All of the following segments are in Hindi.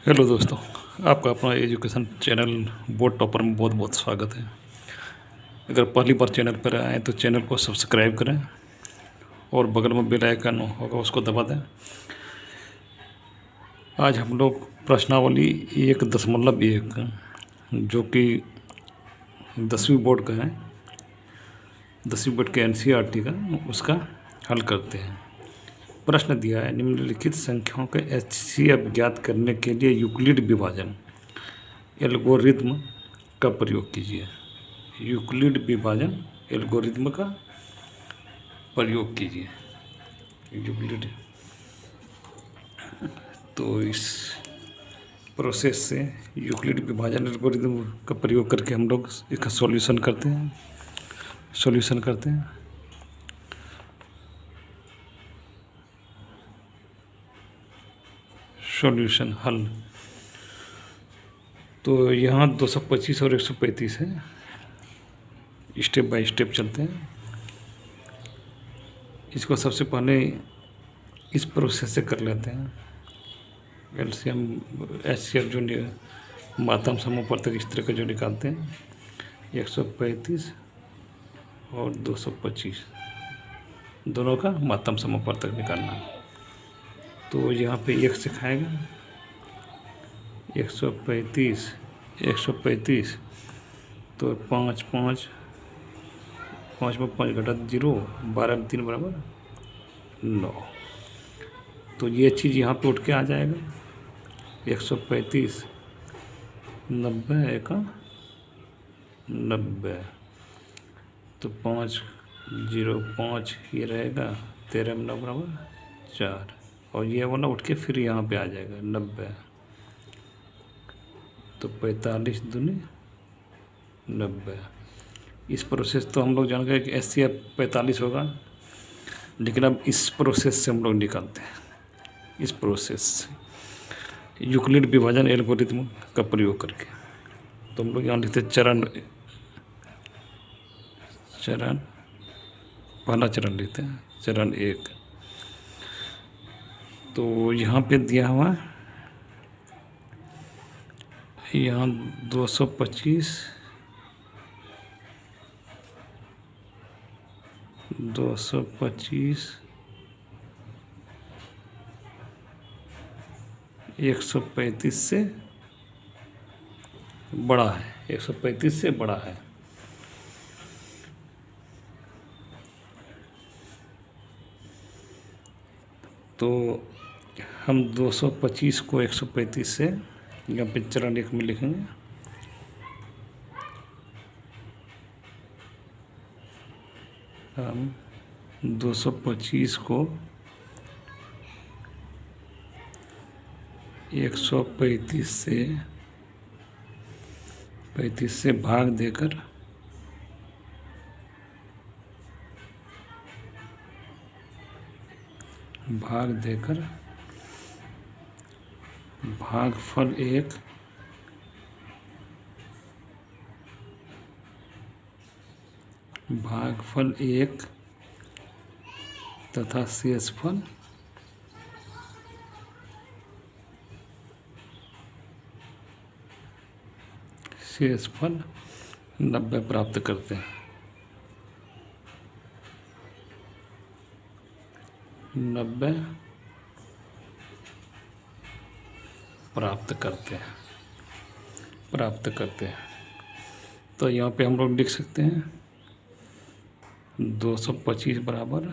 हेलो दोस्तों, आपका अपना एजुकेशन चैनल बोर्ड टॉपर में बहुत बहुत स्वागत है। अगर पहली बार चैनल पर आए तो चैनल को सब्सक्राइब करें और बगल में बेल आइकन होगा उसको दबा दें। आज हम लोग प्रश्नावली 1.1 जो कि 10वीं बोर्ड का है, 10वीं बोर्ड के एनसीईआरटी का, उसका हल करते हैं। प्रश्न दिया है, निम्नलिखित संख्याओं के एचसीएफ ज्ञात करने के लिए यूक्लिड विभाजन एल्गोरिथ्म का प्रयोग कीजिए। यूक्लिड विभाजन एल्गोरिथ्म का प्रयोग कीजिए। यूक्लिड तो इस प्रोसेस से यूक्लिड विभाजन एल्गोरिथ्म का प्रयोग करके हम लोग इसका सॉल्यूशन करते हैं। सॉल्यूशन हल तो यहाँ 225 और 135 है। स्टेप बाय स्टेप चलते हैं। इसको सबसे पहले इस प्रोसेस से कर लेते हैं। एलसीएम एचसीएफ जो मातम समूहवर्तक इस तरह का जो निकालते हैं, 135 और 225 दोनों का मातम समूहवर्तक निकालना। तो यहाँ पे 1 से खाएगा 135 तो 5 में 5 घटा 0, 12 में 3 बराबर 9। तो ये चीज़ यहाँ पे उठ के आ जाएगा। 135 90 का 90 तो 5 0 5 ये रहेगा, 13 में 9 बराबर 4 और ये वाला उठ के फिर यहाँ पे आ जाएगा 90। तो 45 दूनी 90। इस प्रोसेस तो हम लोग जान गए कि एचसीएफ 45 होगा, लेकिन अब इस प्रोसेस से हम लोग निकालते हैं। इस प्रोसेस से यूक्लिड विभाजन एल्गोरिथ्म का प्रयोग करके। तो हम लोग यहाँ लिखते चरण पहला चरण लिखते हैं, चरण 1। तो यहाँ पे दिया हुआ यहाँ 225 135 से बड़ा है, 135 से बड़ा है। तो हम 225 को 135 से यहाँ पे चरण 1 में लिखेंगे। हम 225 को 135 से भाग देकर भागफल 1 तथा शेषफल शेषफल 90 प्राप्त करते हैं। 90 प्राप्त करते हैं। तो यहाँ पे हम लोग लिख सकते हैं 225 बराबर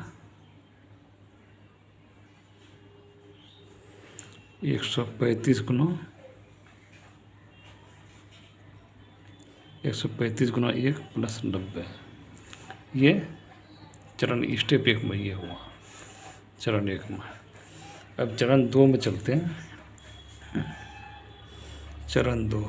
135 गुना 1 प्लस 90। ये चरण स्टेप 1 में ये हुआ, चरण 1 में। अब चरण 2 में चलते हैं। चरण 2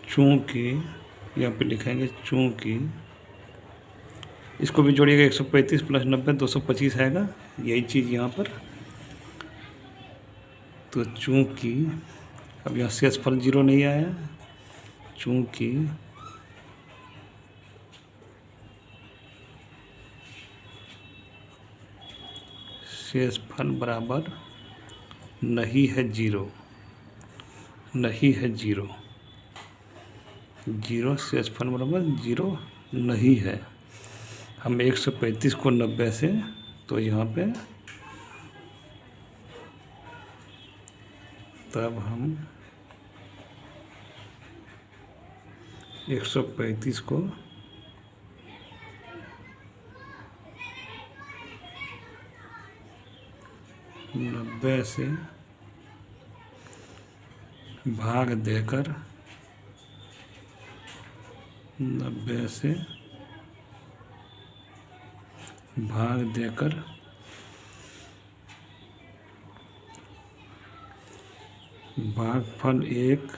चूँकि यहाँ पे लिखेंगे, चूँकि इसको भी जोड़िएगा, 135 प्लस 90 225 आएगा, यही चीज़ यहाँ पर। तो चूँकि अब यहाँ शेषफल 0 नहीं आया, चूँकि शेषफल बराबर नहीं है जीरो, नहीं है जीरो, जीरो शेषफल बराबर जीरो नहीं है। हम 135 को 90 से, तो यहाँ पे तब हम 135 को 90 से भाग देकर 90 से भाग देकर भागफल 1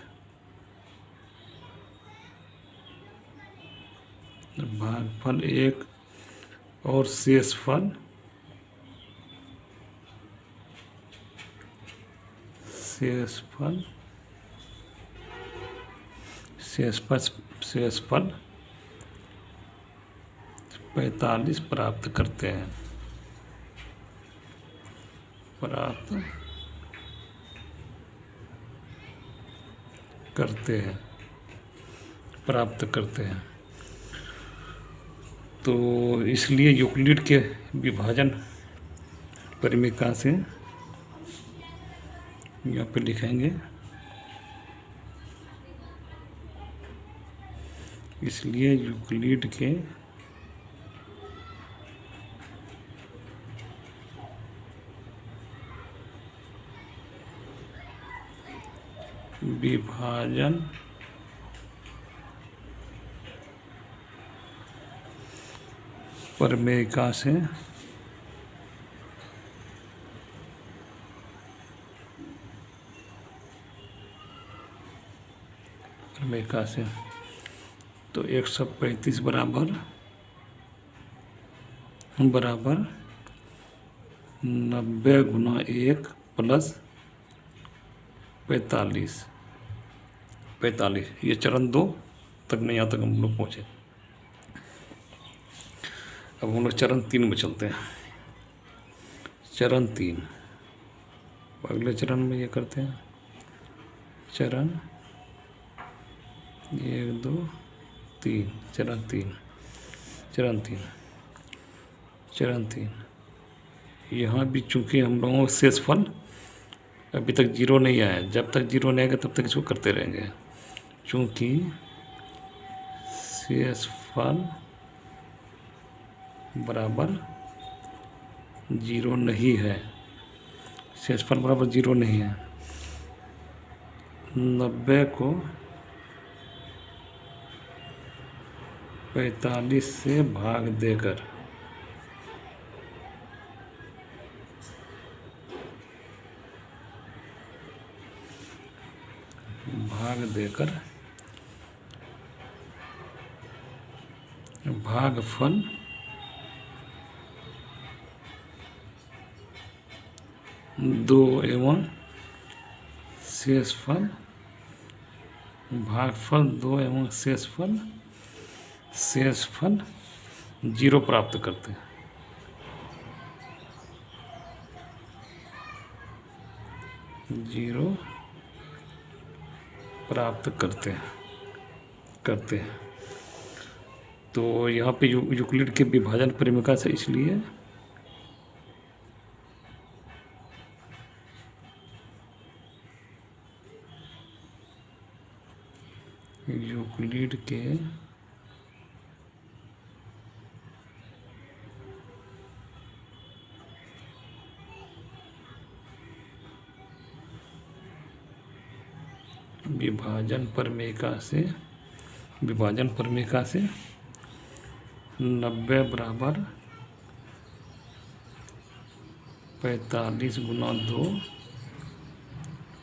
भागफल 1 और शेषफल शेषफल शेषफल शेषफल 45 प्राप्त करते हैं, प्राप्त करते हैं। तो इसलिए यूक्लिड के विभाजन परिमेय से यहाँ पे लिखेंगे, इसलिए यूक्लिड के विभाजन परिमेय से तो 135 बराबर 90 गुना 1 प्लस 45। ये चरण 2 तक में, यहाँ तक हम लोग पहुँचे। अब हम लोग चरण 3 में चलते हैं। चरण 3, अगले चरण में ये करते हैं। चरण 1 2 3, चरण 3। यहाँ भी चूँकि हम लोगों का शेषफल अभी तक जीरो नहीं आया, जब तक जीरो नहीं आएगा तब तक इसको करते रहेंगे। चूँकि शेषफल बराबर जीरो नहीं है, शेषफल बराबर जीरो नहीं है, 90 को 45 से भाग देकर भागफल 2 एवं शेषफल शेषफल 0 प्राप्त करते हैं। करते हैं। तो यहाँ पे यूक्लिड के विभाजन परिमेय से, इसलिए यूक्लिड के विभाजन परिमेय से 90 बराबर 45 गुना 2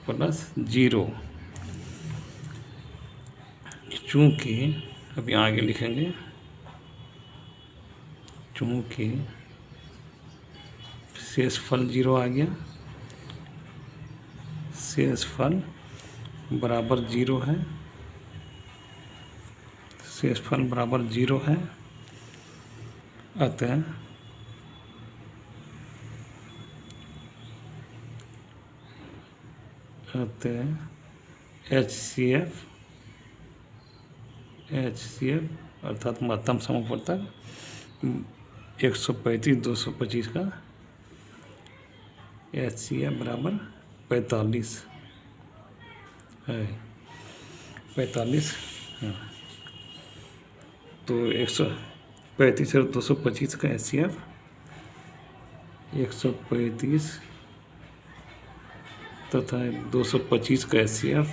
प्लस 0। चूँकि अभी आगे लिखेंगे, चूँकि शेषफल 0 आ गया, शेषफल बराबर 0 है, शेषफल बराबर 0 है, अतः कहते हैं HCF अर्थात महत्तम समापवर्तक 135/225 का HCF बराबर 45 है। 45 हाँ, तो 135 और 225 का HCF 135 तथा 225 का HCF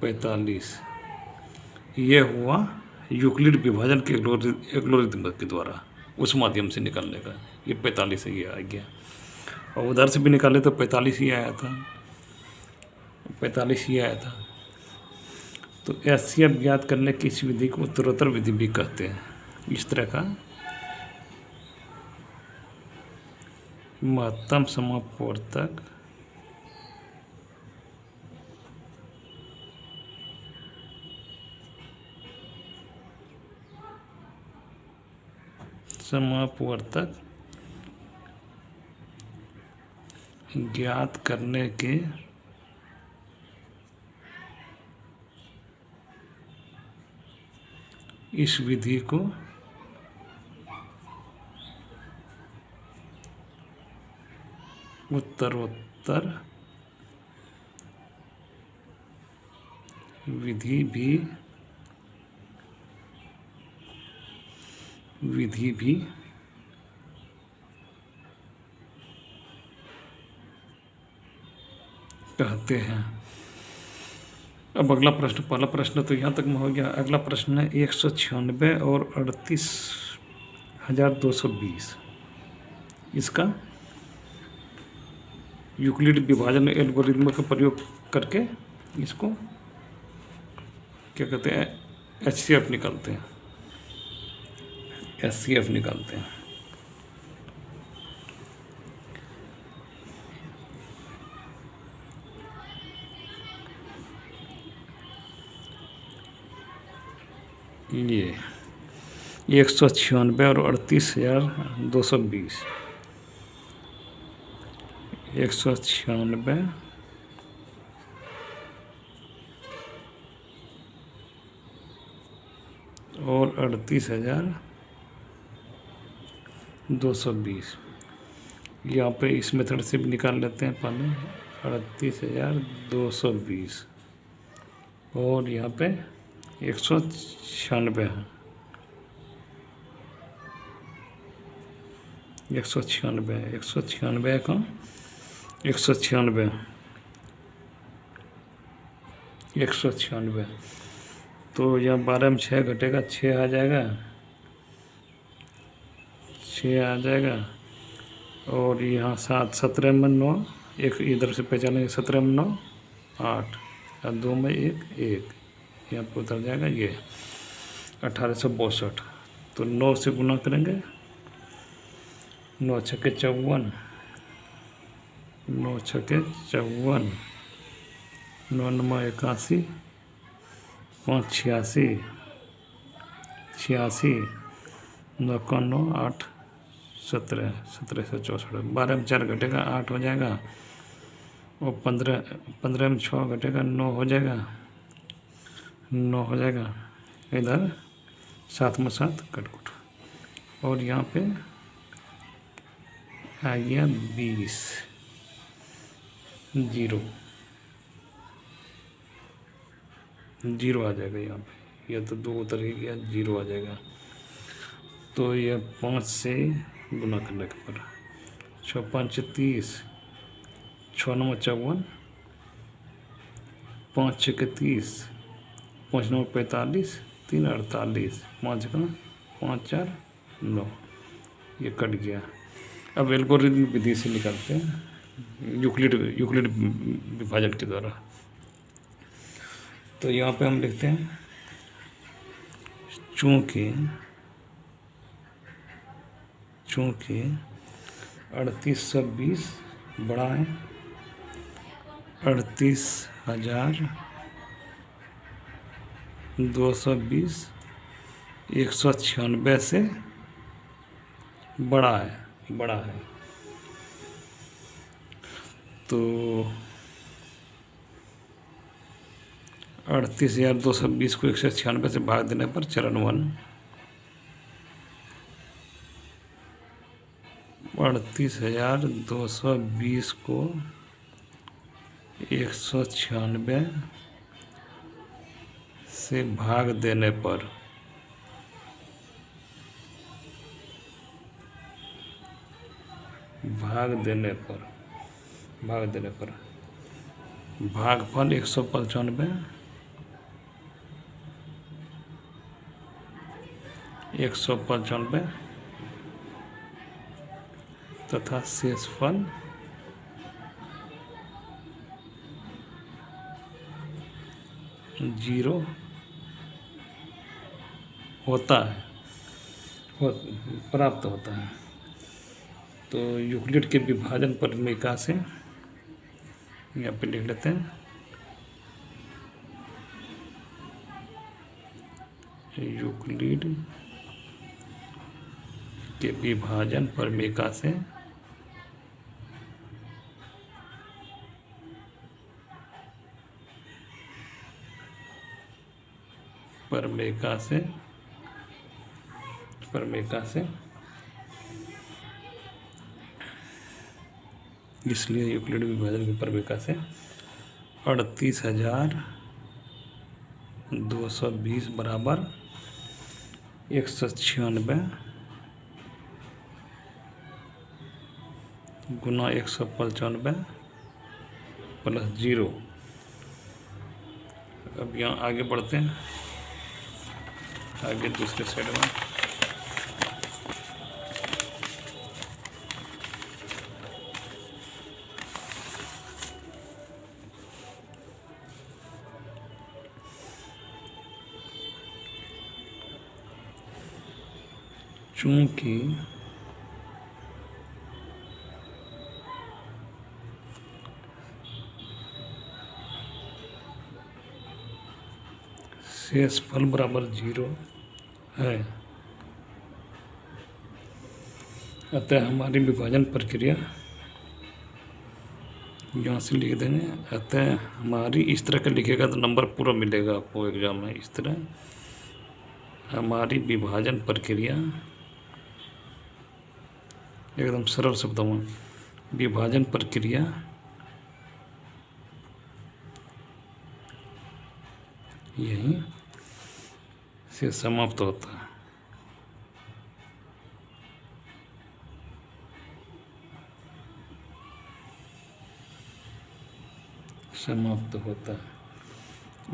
45। यह हुआ यूक्लिड विभाजन के एल्गोरिथ्म के द्वारा उस माध्यम से निकालने का। ये 45 ही आ गया, और उधर से भी निकाले तो 45 ही आया था, 45 ही आया था। तो HCF ज्ञात करने की इस विधि को उत्तरोत्तर विधि भी कहते हैं। इस तरह का महत्तम समापवर्तक ज्ञात करने के इस विधि को उत्तरोत्तर विधि भी कहते हैं। अब अगला प्रश्न, पहला प्रश्न तो यहाँ तक में हो गया। अगला प्रश्न है 196 और 38,220। इसका यूक्लिड विभाजन एल्गोरिथम का प्रयोग करके इसको क्या कहते हैं, HCF निकालते हैं। HCF निकालते हैं। ये 196 और 38,220। 196 और 38,220। यहाँ पे इस मेथड से भी निकाल लेते हैं। पहले 38,220 और यहाँ पे 196 है। 196 का 196 तो यहाँ 12 में 6 घटेगा, 6 आ जाएगा, 6 आ जाएगा। और यहाँ 7, 17 में 9, एक इधर से पहचानेंगे, 17 में 9 8 और 2 में 1 1, यहाँ पर उतर जाएगा ये 1862। तो 9 से गुना करेंगे, 9 छक्के 54, 9 छक्के 54, 9 9 81, 5 86, 86, 9 का 9 8 17, 1764। 12 में 4 घटेगा, 8 हो जाएगा। और 15 में 6 घटेगा, 9 हो जाएगा, 9 हो जाएगा। इधर 7 में 7 कटकुट। और यहाँ पे आ गया 20, 0 आ जाएगा यहाँ पे। यह तो 2 उतर ही गया, 0 आ जाएगा। तो यह 5 से गुना करने के पर 6 5 30, 6 9 54, 5 6 30, 5 9 45, 3 48, 5 का 5 4 9, ये कट गया। अब एल्गोरिथम विधि से निकालते हैं, यूक्लिड विभाजन के द्वारा। तो यहाँ पे हम लिखते हैं चूँकि 3820 बड़ा है 38,220, 196 से बड़ा है। तो 38,220 को 196 से भाग देने पर चरण 1 38,220 को 196 से भाग देने पर भागफल 195 तथा शेषफल 0 प्राप्त होता है। तो यूक्लिड के विभाजन परिमेय से यहाँ पे लिख लेते हैं, यूक्लिड के विभाजन परिमेय से इसलिए यूक्लिड विभाजन के परिमेय से 38,220 बराबर 196 गुना 195 प्लस 0। अब यहाँ आगे बढ़ते हैं, आगे दूसरे साइड में चूंकि शेषफल बराबर 0 है, अतः हमारी विभाजन प्रक्रिया यहाँ से लिख देंगे। अतः हमारी इस तरह का लिखेगा तो नंबर पूरा मिलेगा आपको एग्जाम में। इस तरह हमारी विभाजन प्रक्रिया, एकदम सरल शब्दों में, विभाजन प्रक्रिया यहीं से समाप्त होता है।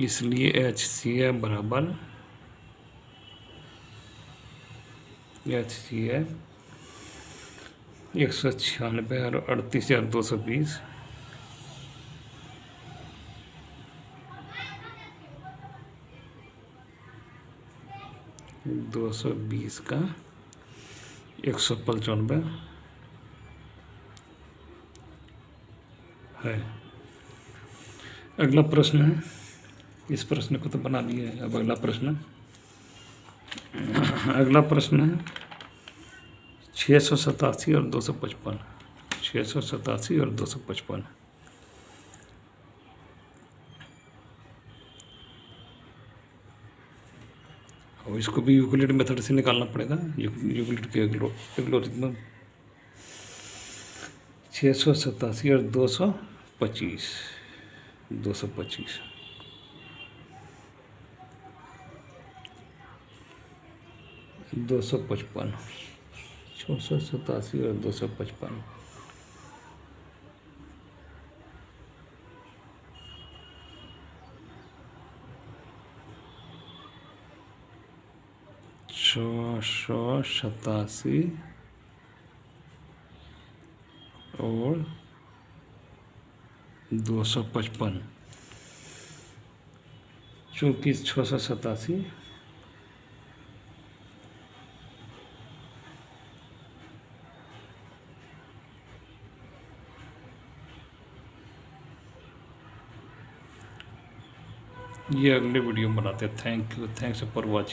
इसलिए HCF बराबर 196 और 38,220 220 का 195 है। अगला प्रश्न है, इस प्रश्न को तो बना लिए है। अब अगला प्रश्न है 687 और 255। 687 और 255 और इसको भी यूक्लिड मेथड से निकालना पड़ेगा। यूक्लिड के एल्गोरिथम 687 और 225 687 और 255 687 और 255। चूँकि 687 ये अगले वीडियो में बनाते हैं। Thank you, thanks for watching.